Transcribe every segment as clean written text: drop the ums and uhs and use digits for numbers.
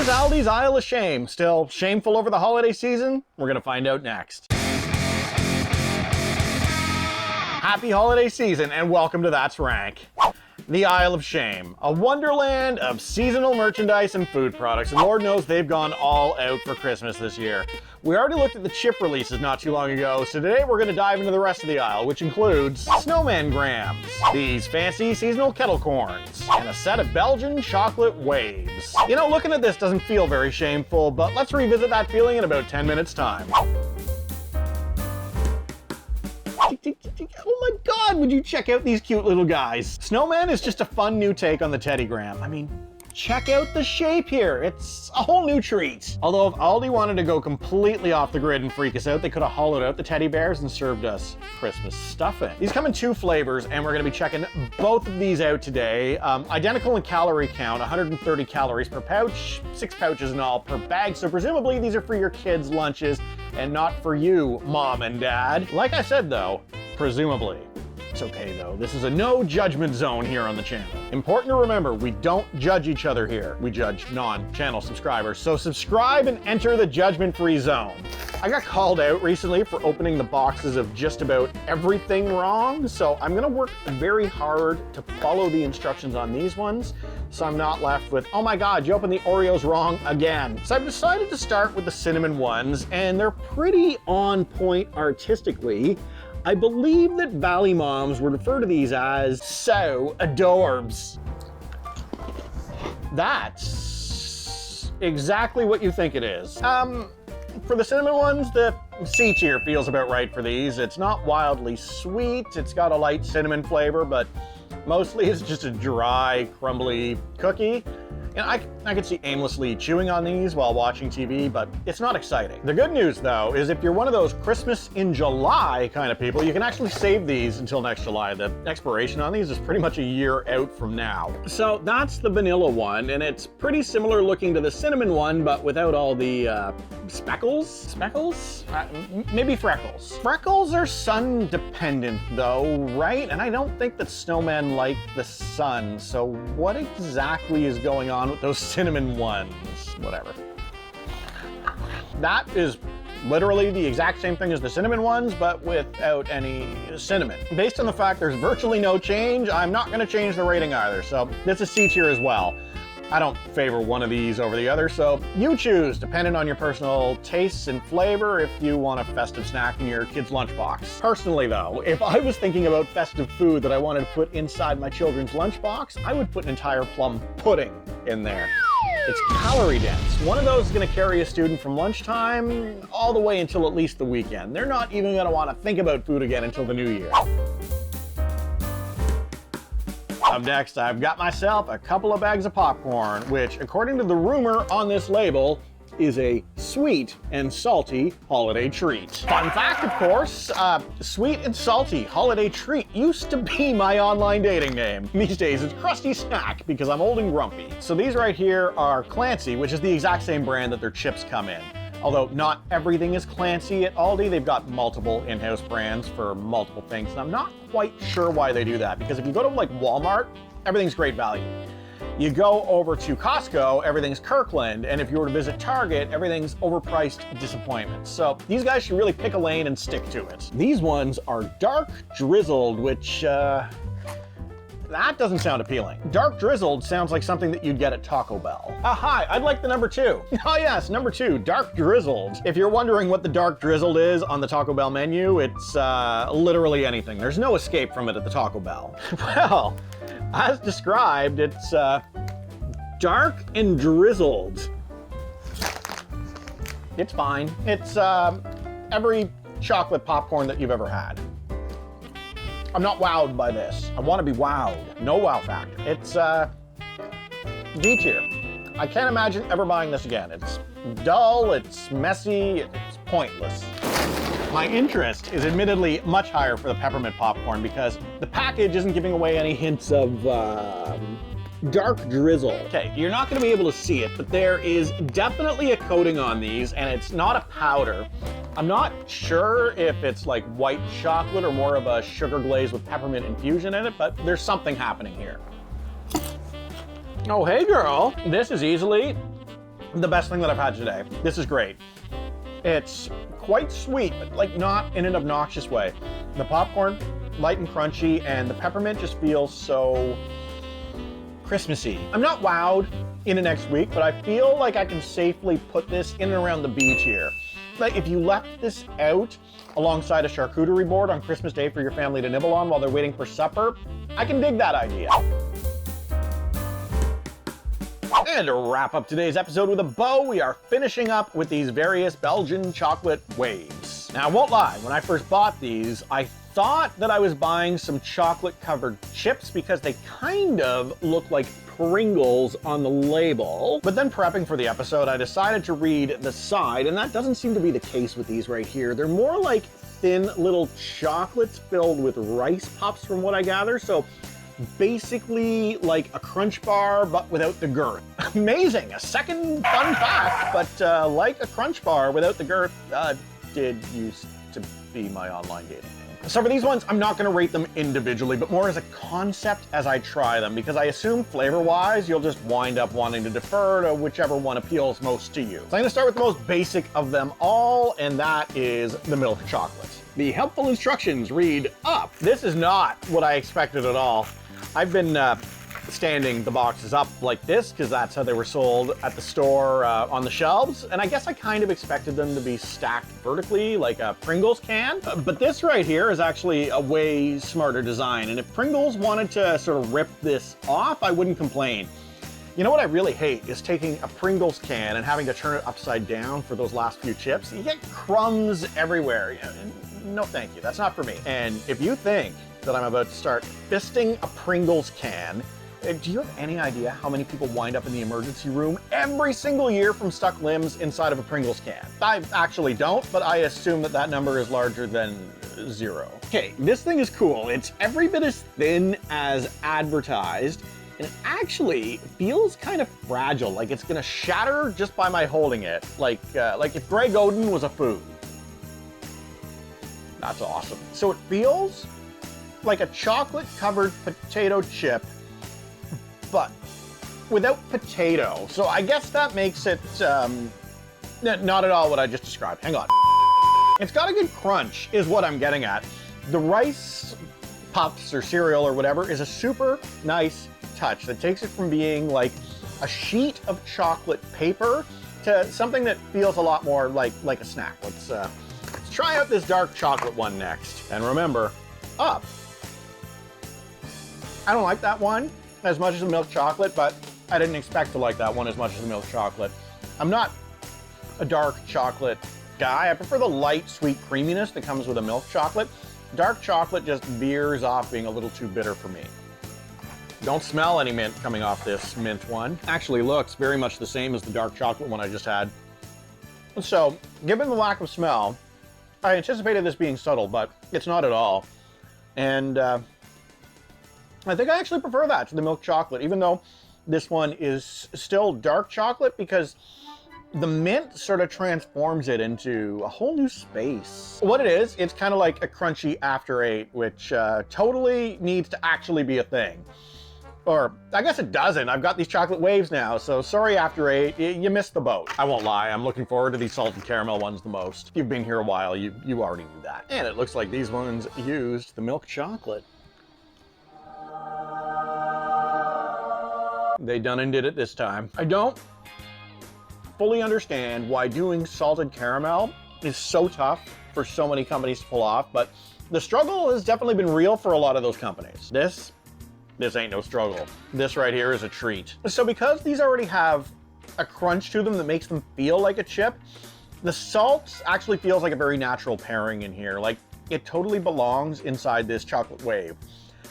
is Aldi's Aisle of Shame. Still shameful over the holiday season? We're gonna find out next. Happy holiday season and welcome to That's Rank. The Aisle of Shame, a wonderland of seasonal merchandise and food products, and Lord knows they've gone all out for Christmas this year. We already looked at the chip releases not too long ago, so today we're going to dive into the rest of the aisle, which includes Snowman Grahams, these fancy seasonal kettle corns, and a set of Belgian chocolate waves. You know, looking at this doesn't feel very shameful, but let's revisit that feeling in about 10 minutes' time. Oh my God, would you check out these cute little guys? Snowman is just a fun new take on the Teddy Graham. I mean, check out the shape here. It's a whole new treat. Although if Aldi wanted to go completely off the grid and freak us out, they could have hollowed out the teddy bears and served us Christmas stuffing. These come in 2 flavors, and we're gonna be checking both of these out today. Identical in calorie count, 130 calories per pouch, 6 pouches in all per bag. So presumably these are for your kids' lunches and not for you, Mom and Dad. Like I said though, presumably. It's okay though, this is a no judgment zone here on the channel. Important to remember, we don't judge each other here. We judge non-channel subscribers. So subscribe and enter the judgment-free zone. I got called out recently for opening the boxes of just about everything wrong, so I'm gonna work very hard to follow the instructions on these ones, so I'm not left with, oh my God, you opened the Oreos wrong again. So I've decided to start with the cinnamon ones, and they're pretty on point artistically. I believe that Valley moms would refer to these as so adorbs. That's exactly what you think it is. For the cinnamon ones, the C tier feels about right for these. It's not wildly sweet. It's got a light cinnamon flavor, but mostly it's just a dry, crumbly cookie. And I could see aimlessly chewing on these while watching TV, but it's not exciting. The good news, though, is if you're one of those Christmas in July kind of people, you can actually save these until next July. The expiration on these is pretty much a year out from now. So that's the vanilla one, and it's pretty similar looking to the cinnamon one, but without all the speckles? Speckles? Maybe freckles. Freckles are sun dependent, though, right? And I don't think that snowmen like the sun, so what exactly is going on with those cinnamon ones? Whatever. That is literally the exact same thing as the cinnamon ones, but without any cinnamon. Based on the fact there's virtually no change, I'm not gonna change the rating either, so this is C tier as well. I don't favor one of these over the other, so you choose, depending on your personal tastes and flavor, if you want a festive snack in your kid's lunchbox. Personally though, if I was thinking about festive food that I wanted to put inside my children's lunchbox, I would put an entire plum pudding in there. It's calorie dense. One of those is gonna carry a student from lunchtime all the way until at least the weekend. They're not even gonna wanna think about food again until the new year. Up next, I've got myself a couple of bags of popcorn, which, according to the rumor on this label, is a sweet and salty holiday treat. Fun fact, of course, sweet and salty holiday treat used to be my online dating name. These days, it's Crusty Snack because I'm old and grumpy. So these right here are Clancy, which is the exact same brand that their chips come in. Although not everything is Clancy at Aldi, they've got multiple in-house brands for multiple things, and I'm not quite sure why they do that, because if you go to like Walmart, everything's great value. You go over to Costco, everything's Kirkland, and if you were to visit Target, everything's overpriced disappointment. So these guys should really pick a lane and stick to it. These ones are dark drizzled, which, that doesn't sound appealing. Dark drizzled sounds like something that you'd get at Taco Bell. Hi, I'd like the number 2. Oh yes, number 2, dark drizzled. If you're wondering what the dark drizzled is on the Taco Bell menu, it's literally anything. There's no escape from it at the Taco Bell. Well, as described, it's dark and drizzled. It's fine. It's every chocolate popcorn that you've ever had. I'm not wowed by this. I want to be wowed. No wow factor. It's D tier. I can't imagine ever buying this again. It's dull, it's messy, it's pointless. My interest is admittedly much higher for the peppermint popcorn because the package isn't giving away any hints of dark drizzle. Okay, you're not gonna be able to see it, but there is definitely a coating on these, and it's not a powder. I'm not sure if it's like white chocolate or more of a sugar glaze with peppermint infusion in it, but there's something happening here. Oh, hey girl. This is easily the best thing that I've had today. This is great. It's quite sweet, but like not in an obnoxious way. The popcorn, light and crunchy, and the peppermint just feels so Christmassy. I'm not wowed into next week, but I feel like I can safely put this in and around the B tier. Like if you left this out alongside a charcuterie board on Christmas Day for your family to nibble on while they're waiting for supper, I can dig that idea. And to wrap up today's episode with a bow, we are finishing up with these various Belgian chocolate waves. Now, I won't lie, when I first bought these, I thought that I was buying some chocolate-covered chips because they kind of look like Pringles on the label. But then prepping for the episode, I decided to read the side, and that doesn't seem to be the case with these right here. They're more like thin little chocolates filled with rice puffs from what I gather. So basically like a crunch bar, but without the girth. Amazing, a second fun fact, but like a crunch bar without the girth did used to be my online dating name. So for these ones, I'm not gonna rate them individually, but more as a concept as I try them, because I assume flavor-wise, you'll just wind up wanting to defer to whichever one appeals most to you. So I'm gonna start with the most basic of them all, and that is the milk chocolate. The helpful instructions read up. This is not what I expected at all. I've been standing the boxes up like this because that's how they were sold at the store on the shelves, and I guess I kind of expected them to be stacked vertically like a Pringles can, but this right here is actually a way smarter design, and if Pringles wanted to sort of rip this off, I wouldn't complain. You know what I really hate is taking a Pringles can and having to turn it upside down for those last few chips. You get crumbs everywhere. No thank you, that's not for me. And if you think that I'm about to start fisting a Pringles can, do you have any idea how many people wind up in the emergency room every single year from stuck limbs inside of a Pringles can? I actually don't, but I assume that that number is larger than 0. Okay, this thing is cool. It's every bit as thin as advertised, and it actually feels kind of fragile, like it's gonna shatter just by my holding it, like if Greg Oden was a food. That's awesome. So it feels like a chocolate-covered potato chip, but without potato. So I guess that makes it not at all what I just described. Hang on. It's got a good crunch, is what I'm getting at. The rice puffs or cereal or whatever is a super nice touch that takes it from being like a sheet of chocolate paper to something that feels a lot more like a snack. Let's try out this dark chocolate one next. And remember, up. I don't like that one as much as the milk chocolate, but I didn't expect to like that one as much as the milk chocolate. I'm not a dark chocolate guy. I prefer the light, sweet creaminess that comes with a milk chocolate. Dark chocolate just veers off being a little too bitter for me. Don't smell any mint coming off this mint one. Actually looks very much the same as the dark chocolate one I just had. So, given the lack of smell, I anticipated this being subtle, but it's not at all. And I think I actually prefer that to the milk chocolate, even though this one is still dark chocolate, because the mint sort of transforms it into a whole new space. What it is, it's kind of like a crunchy after 8, which totally needs to actually be a thing. Or I guess it doesn't. I've got these chocolate waves now, so sorry after 8, you missed the boat. I won't lie, I'm looking forward to these salted caramel ones the most. If you've been here a while, you already knew that. And it looks like these ones used the milk chocolate. They done and did it this time. I don't fully understand why doing salted caramel is so tough for so many companies to pull off, but the struggle has definitely been real for a lot of those companies. This ain't no struggle. This right here is a treat. So because these already have a crunch to them that makes them feel like a chip, the salt actually feels like a very natural pairing in here. Like it totally belongs inside this chocolate wave.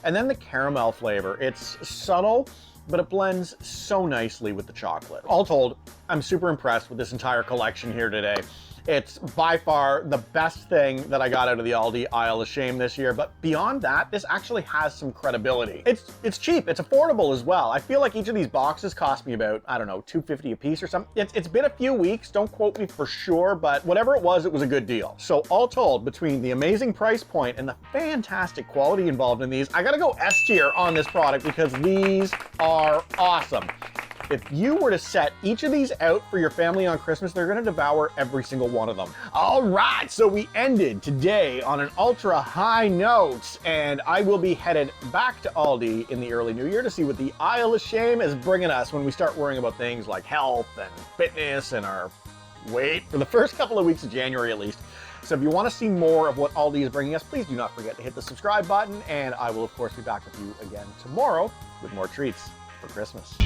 And then the caramel flavor, it's subtle, but it blends so nicely with the chocolate. All told, I'm super impressed with this entire collection here today. It's by far the best thing that I got out of the Aldi Aisle of Shame this year, but beyond that, this actually has some credibility. It's cheap, it's affordable as well. I feel like each of these boxes cost me about, I don't know, $2.50 a piece or something. It's been a few weeks, don't quote me for sure, but whatever it was a good deal. So all told, between the amazing price point and the fantastic quality involved in these, I gotta go S tier on this product because these are awesome. If you were to set each of these out for your family on Christmas, they're gonna devour every single one of them. All right, so we ended today on an ultra high note, and I will be headed back to Aldi in the early new year to see what the Aisle of Shame is bringing us when we start worrying about things like health and fitness and our weight for the first couple of weeks of January at least. So if you want to see more of what Aldi is bringing us, please do not forget to hit the subscribe button, and I will of course be back with you again tomorrow with more treats for Christmas.